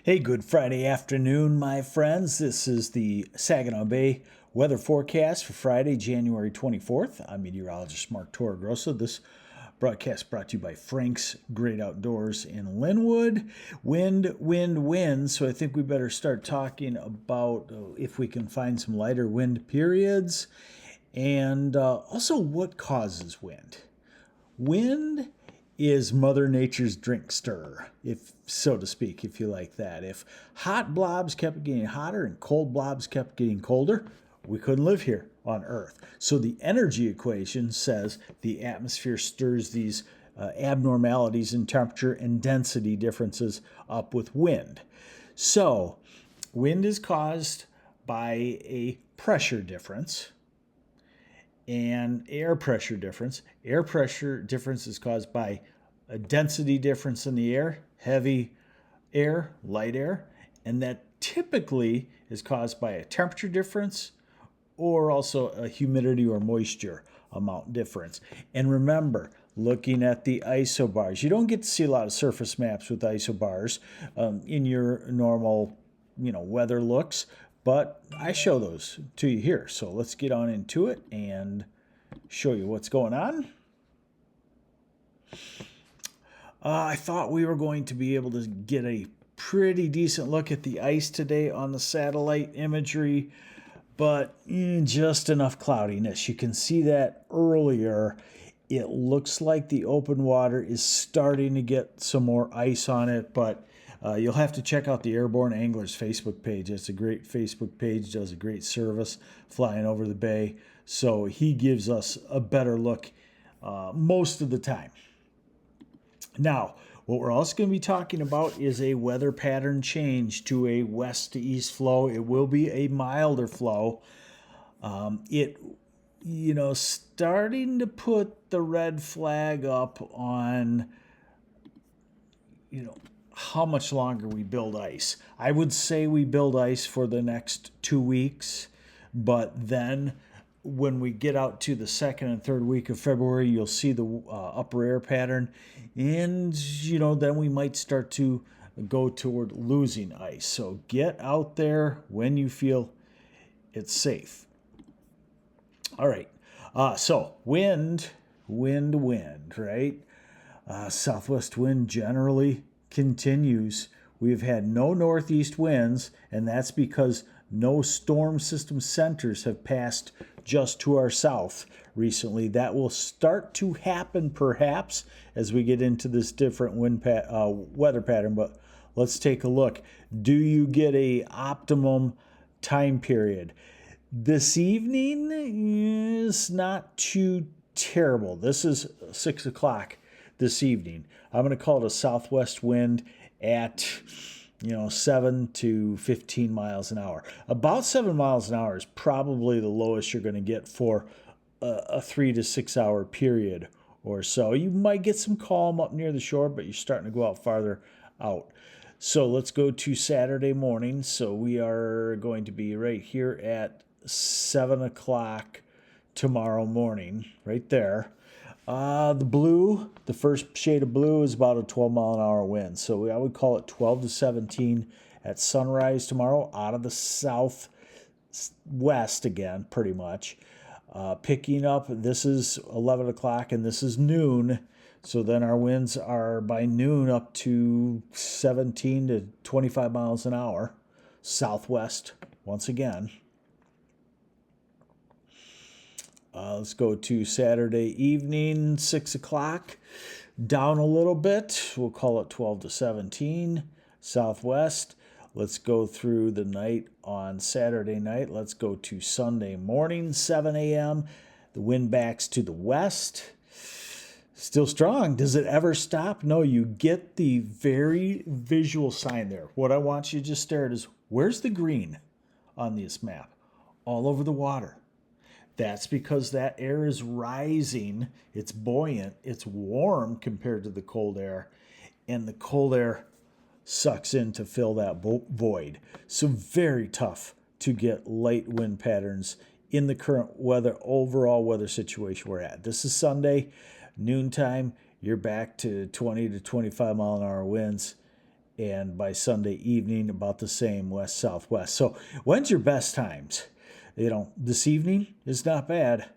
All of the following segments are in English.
Hey, good Friday afternoon, my friends. This is the Saginaw Bay weather forecast for Friday, January 24th. I'm meteorologist Mark Torregrossa. This broadcast brought to you by Frank's Great Outdoors in Linwood. Wind, wind, wind. So I think we better start talking about if we can find some lighter wind periods and also what causes wind. Wind is Mother Nature's drink stirrer, if so to speak, if you like that. If hot blobs kept getting hotter and cold blobs kept getting colder, we couldn't live here on Earth. So the energy equation says the atmosphere stirs these abnormalities in temperature and density differences up with wind. So wind is caused by a pressure difference and air pressure difference. Air pressure difference is caused by a density difference in the air, heavy air, light air, and that typically is caused by a temperature difference or also a humidity or moisture amount difference. And remember, looking at the isobars, you don't get to see a lot of surface maps with isobars in your normal, weather looks, but I show those to you here. So let's get on into it and show you what's going on. I thought we were going to be able to get a pretty decent look at the ice today on the satellite imagery, but just enough cloudiness. You can see that earlier. It looks like the open water is starting to get some more ice on it, but you'll have to check out the Airborne Anglers Facebook page. It's a great Facebook page, does a great service flying over the bay. So he gives us a better look most of the time. Now, what we're also going to be talking about is a weather pattern change to a west to east flow. It will be a milder flow. Starting to put the red flag up on, how much longer we build ice. I would say we build ice for the next 2 weeks, but then when we get out to the second and third week of February, you'll see the upper air pattern, and then we might start to go toward losing ice. So get out there when you feel it's safe. All right. So wind, right? Southwest wind generally continues. We've had no northeast winds, and that's because no storm system centers have passed just to our south recently. That will start to happen perhaps as we get into this different weather pattern, but let's take a look. Do you get a optimum time period? This evening is not too terrible. This is 6 o'clock this evening. I'm going to call it a southwest wind at 7 to 15 miles an hour. About 7 miles an hour is probably the lowest you're going to get for a 3 to 6 hour period or so. You might get some calm up near the shore, but you're starting to go out farther out. So let's go to Saturday morning. So we are going to be right here at 7 o'clock tomorrow morning, right there. The first shade of blue is about a 12 mile an hour wind. So I would call it 12 to 17 at sunrise tomorrow out of the southwest again, pretty much. Picking up, this is 11 o'clock and this is noon. So then our winds are by noon up to 17 to 25 miles an hour. Southwest, once again. Let's go to Saturday evening, 6 o'clock. Down a little bit. We'll call it 12 to 17. Southwest. Let's go through the night on Saturday night. Let's go to Sunday morning, 7 a.m. The wind backs to the west. Still strong. Does it ever stop? No, you get the very visual sign there. What I want you to just stare at is, where's the green on this map? All over the water. That's because that air is rising. It's buoyant. It's warm compared to the cold air. And the cold air sucks in to fill that void. So very tough to get light wind patterns in the current overall weather situation we're at. This is Sunday, noontime. You're back to 20 to 25 mile an hour winds. and by Sunday evening, about the same west-southwest. So when's your best times? This evening is not bad.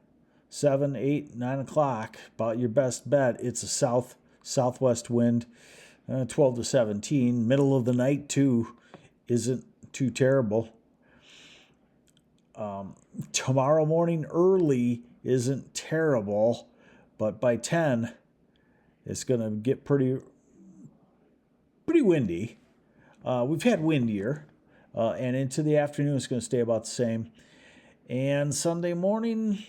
7, 8, 9 o'clock, about your best bet. It's a southwest wind, 12 to 17. Middle of the night, too, isn't too terrible. Tomorrow morning early isn't terrible, but by 10, it's going to get pretty windy. We've had windier, and into the afternoon it's going to stay about the same. And Sunday morning,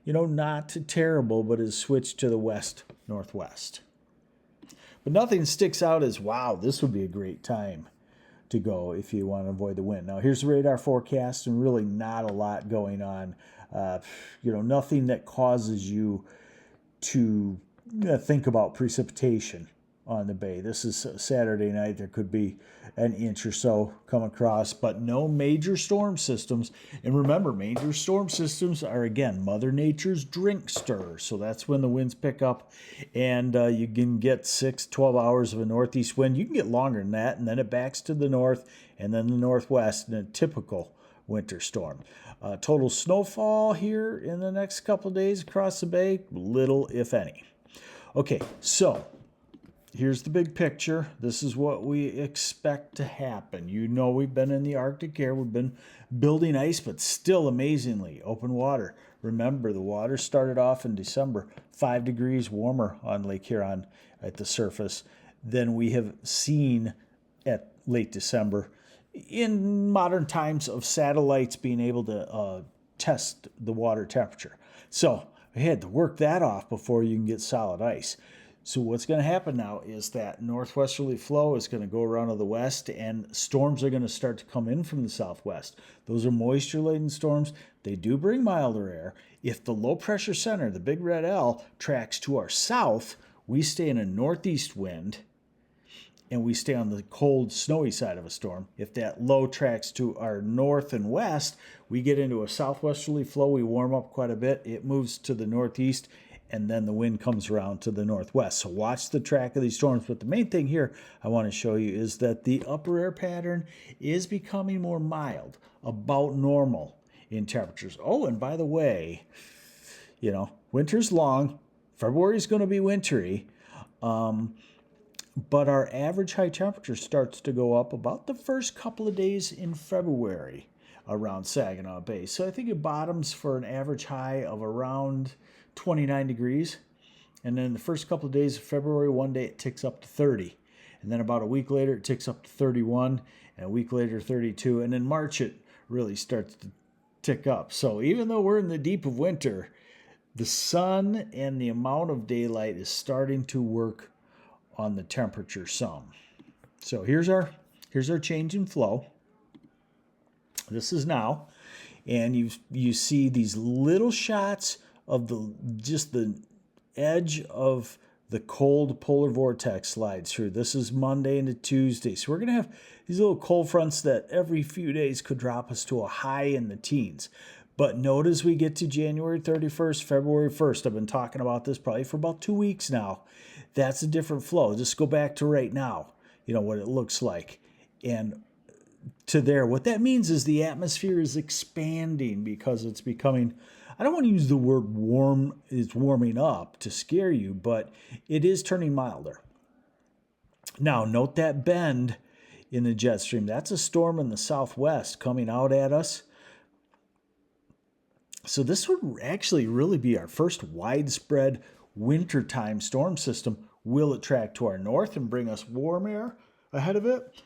not terrible, but it's switched to the west-northwest. But nothing sticks out as, wow, this would be a great time to go if you want to avoid the wind. Now, here's the radar forecast, and really not a lot going on. Nothing that causes you to think about precipitation on the bay. This is Saturday night. There could be an inch or so come across, but no major storm systems. And remember, major storm systems are, again, Mother Nature's drink stir. So that's when the winds pick up, and you can get 12 hours of a northeast wind. You can get longer than that, and then it backs to the north and then the northwest in a typical winter storm. Total snowfall here in the next couple of days across the bay, little if any. Okay, so here's the big picture. This is what we expect to happen. We've been in the Arctic air. We've been building ice, but still amazingly open water. Remember, the water started off in December 5 degrees warmer on Lake Huron at the surface than we have seen at late December in modern times of satellites being able to test the water temperature. So we had to work that off before you can get solid ice. So what's going to happen now is that northwesterly flow is going to go around to the west, and storms are going to start to come in from the southwest. Those are moisture-laden storms. They do bring milder air. If the low-pressure center, the big red L, tracks to our south, we stay in a northeast wind, and we stay on the cold, snowy side of a storm. If that low tracks to our north and west, we get into a southwesterly flow. We warm up quite a bit. It moves to the northeast, and then the wind comes around to the northwest. So watch the track of these storms. But the main thing here I want to show you is that the upper air pattern is becoming more mild, about normal in temperatures. Oh, and by the way, winter's long. February is going to be wintry. But our average high temperature starts to go up about the first couple of days in February around Saginaw Bay. So I think it bottoms for an average high of around 29 degrees. And then the first couple of days of February, one day it ticks up to 30. And then about a week later, it ticks up to 31. And a week later, 32. And in March, it really starts to tick up. So even though we're in the deep of winter, the sun and the amount of daylight is starting to work on the temperature some. So here's our change in flow. This is now. And you see these little shots of the edge of the cold polar vortex slides through. This is Monday into Tuesday. So we're going to have these little cold fronts that every few days could drop us to a high in the teens. But note as we get to January 31st, February 1st, I've been talking about this probably for about 2 weeks now. That's a different flow. Just go back to right now, what it looks like. And to there, what that means is the atmosphere is expanding because it's becoming, I don't want to use the word warm, it's warming up to scare you, but it is turning milder. Now, note that bend in the jet stream. That's a storm in the southwest coming out at us. So this would actually really be our first widespread wintertime storm system. Will it track to our north and bring us warm air ahead of it?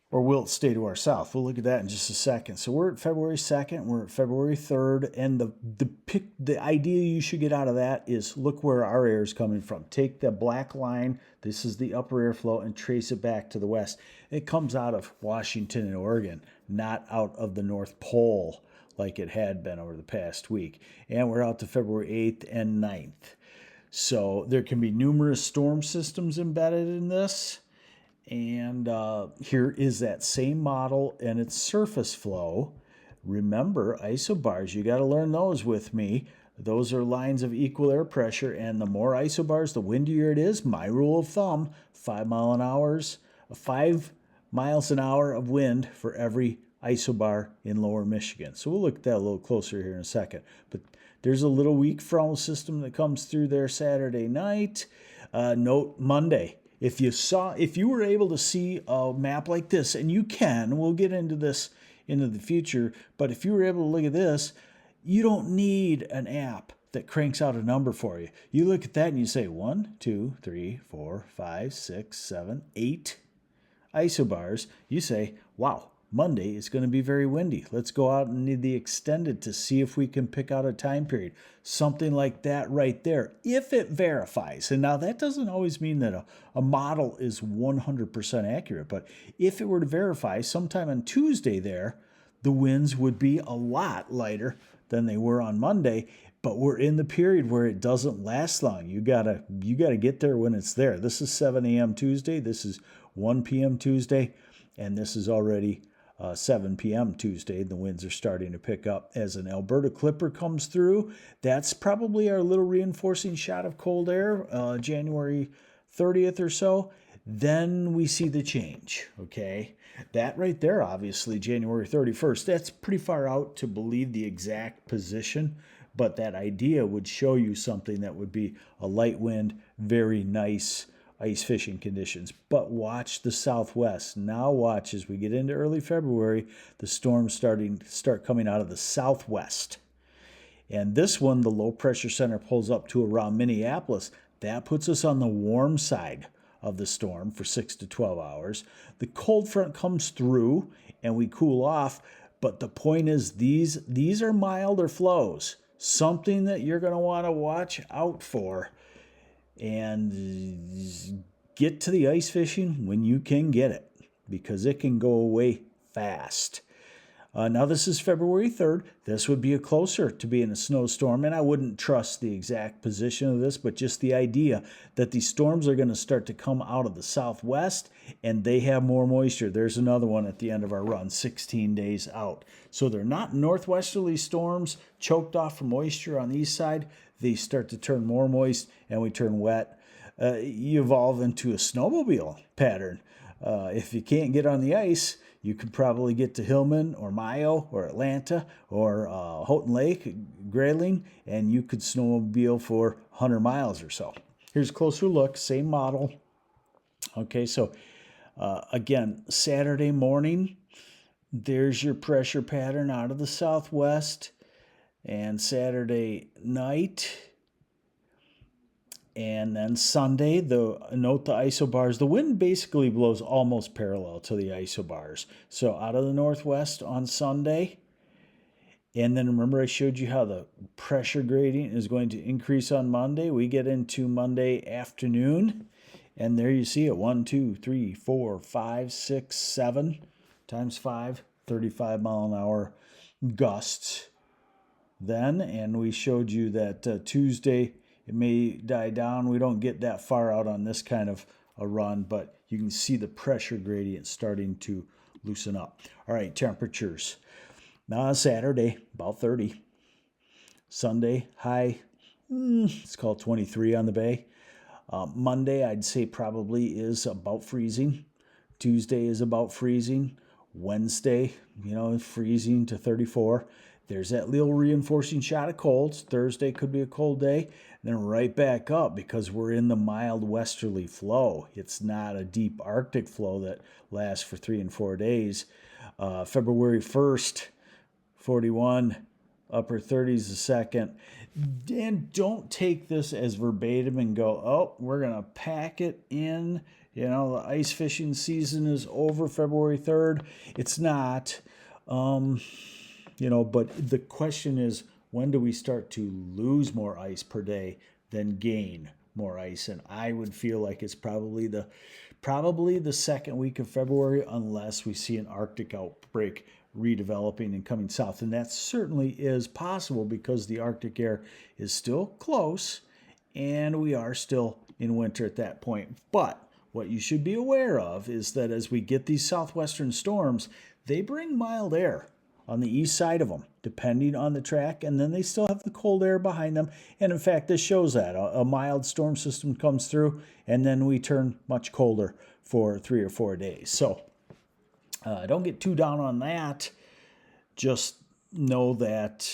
Or will it stay to our south? We'll look at that in just a second. So we're at February 2nd, we're at February 3rd, and the idea you should get out of that is look where our air is coming from. Take the black line, this is the upper air flow, and trace it back to the west. It comes out of Washington and Oregon, not out of the North Pole like it had been over the past week. And we're out to February 8th and 9th. So there can be numerous storm systems embedded in this. And here is that same model and its surface flow. Remember, isobars, you got to learn those with me. Those are lines of equal air pressure, and the more isobars, the windier it is. My rule of thumb, 5 mile an hour 5 miles an hour of wind for every isobar in lower Michigan. So we'll look at that a little closer here in a second. But there's a little weak frontal system that comes through there Saturday night. Note Monday. If you were able to see a map like this, and you can, we'll get into this into the future, but if you were able to look at this, you don't need an app that cranks out a number for you. You look at that and you say 1, 2, 3, 4, 5, 6, 7, 8 isobars. You say, wow, Monday is going to be very windy. Let's go out and need the extended to see if we can pick out a time period. Something like that right there, if it verifies. And now that doesn't always mean that a model is 100% accurate, but if it were to verify sometime on Tuesday there, the winds would be a lot lighter than they were on Monday. But we're in the period where it doesn't last long. You gotta get there when it's there. This is 7 a.m. Tuesday. This is 1 p.m. Tuesday, and this is already 7 p.m. Tuesday. The winds are starting to pick up as an Alberta Clipper comes through. That's probably our little reinforcing shot of cold air, January 30th or so. Then we see the change, okay? That right there, obviously, January 31st, that's pretty far out to believe the exact position, but that idea would show you something that would be a light wind, very nice ice fishing conditions. But watch the southwest. Now watch as we get into early February, the storms start coming out of the southwest. And this one, the low pressure center pulls up to around Minneapolis. That puts us on the warm side of the storm for 6 to 12 hours. The cold front comes through and we cool off. But the point is these are milder flows. Something that you're going to want to watch out for and get to the ice fishing when you can get it, because it can go away fast. Now this is February 3rd. This would be a closer to being a snowstorm, and I wouldn't trust the exact position of this, but just the idea that these storms are going to start to come out of the southwest and they have more moisture. There's another one at the end of our run, 16 days out. So they're not northwesterly storms choked off from moisture on the east side. They start to turn more moist and we turn wet. You evolve into a snowmobile pattern. If you can't get on the ice, you could probably get to Hillman or Mayo or Atlanta or Houghton Lake, Grayling, and you could snowmobile for 100 miles or so. Here's a closer look, same model. Okay, so again, Saturday morning, there's your pressure pattern out of the southwest, and Saturday night, and then Sunday, note the isobars. The wind basically blows almost parallel to the isobars. So out of the northwest on Sunday. And then remember I showed you how the pressure gradient is going to increase on Monday. We get into Monday afternoon. And there you see it. 1, 2, 3, 4, 5, 6, 7 times 5, 35 mile an hour gusts then. And we showed you that Tuesday, it may die down. We don't get that far out on this kind of a run, but you can see the pressure gradient starting to loosen up. All right, temperatures. Now on Saturday, about 30. Sunday, high, let's call it 23 on the bay. Monday, I'd say probably is about freezing. Tuesday is about freezing. Wednesday, freezing to 34. There's that little reinforcing shot of colds. Thursday could be a cold day. And then right back up because we're in the mild westerly flow. It's not a deep Arctic flow that lasts for 3 and 4 days. February 1st, 41, upper 30s the second. And don't take this as verbatim and go, oh, we're going to pack it in. The ice fishing season is over February 3rd. It's not. But the question is, when do we start to lose more ice per day than gain more ice? And I would feel like it's probably the second week of February, unless we see an Arctic outbreak redeveloping and coming south. And that certainly is possible because the Arctic air is still close and we are still in winter at that point. But what you should be aware of is that as we get these southwestern storms, they bring mild air on the east side of them, depending on the track, and then they still have the cold air behind them. And in fact, this shows that. A mild storm system comes through, and then we turn much colder for 3 or 4 days. So don't get too down on that. Just know that,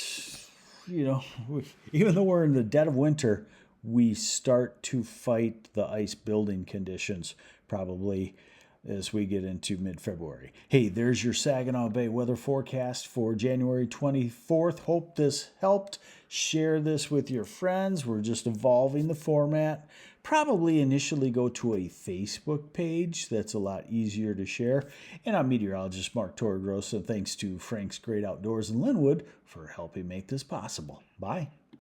even though we're in the dead of winter, we start to fight the ice building conditions probably as we get into mid-February. Hey, there's your Saginaw Bay weather forecast for January 24th. Hope this helped. Share this with your friends. We're just evolving the format. Probably initially go to a Facebook page. That's a lot easier to share. And I'm meteorologist Mark Torregrossa. Thanks to Frank's Great Outdoors in Linwood for helping make this possible. Bye.